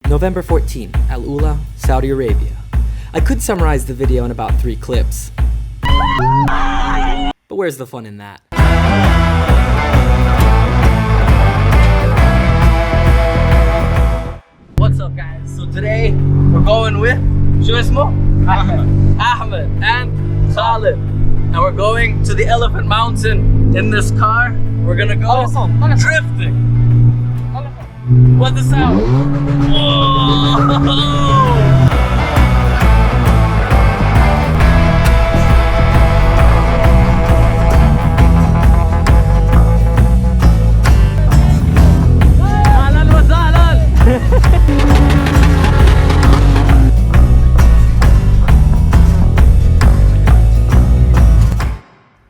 November 14, Alula, Saudi Arabia. I could summarize the video in about 3 clips. But where's the fun in that? What's up guys? So today we're going with Ahmed and Khalid. And we're going to the Elephant Mountain in this car. We're gonna go drifting. What's the sound? Whoa!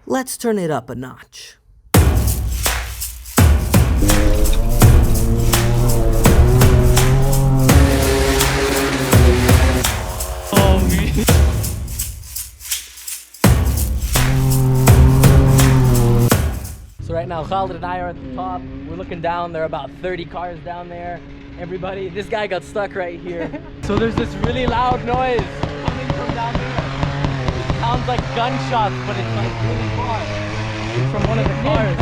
Let's turn it up a notch. So right now Khalid and I are at the top. We're looking down, there are about 30 cars down there. Everybody, this guy got stuck right here. So there's this really loud noise coming from down there. Sounds like gunshots, but it's like really far. It's from one of the cars.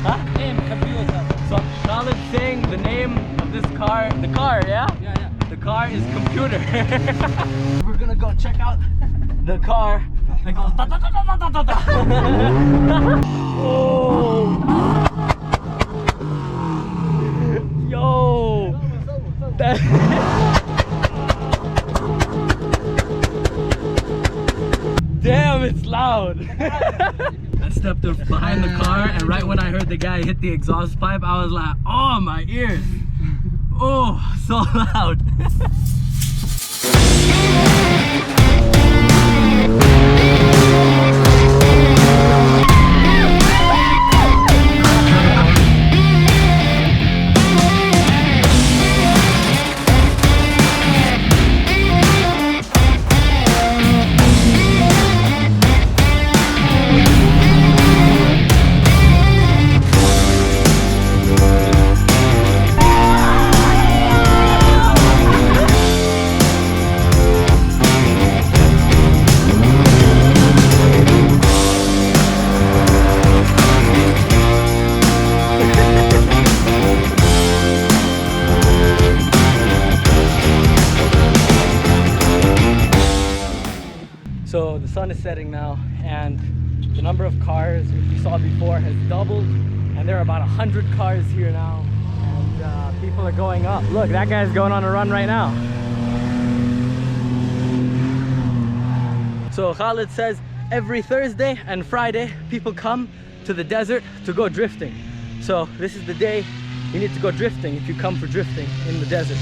Huh? Name computer. So Khaled's saying the name of this car, the car, yeah? Yeah. The car is computer. We're gonna go check out the car. It goes da da da da da da da. Oh. Yo. Damn, it's loud. I stepped up behind the car, and right when I heard the guy hit the exhaust pipe, I was like, oh, my ears. Oh, so loud. So the sun is setting now, and the number of cars, which we saw before, has doubled, and there are about 100 cars here now, and people are going up. Look, that guy's going on a run right now. So Khalid says every Thursday and Friday people come to the desert to go drifting. So this is the day you need to go drifting if you come for drifting in the desert.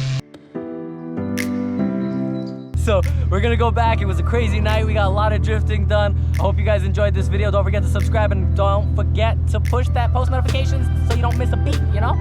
So we're gonna go back. It was a crazy night. We got a lot of drifting done. I hope you guys enjoyed this video. Don't forget to subscribe and don't forget to push that post notifications so you don't miss a beat, you know?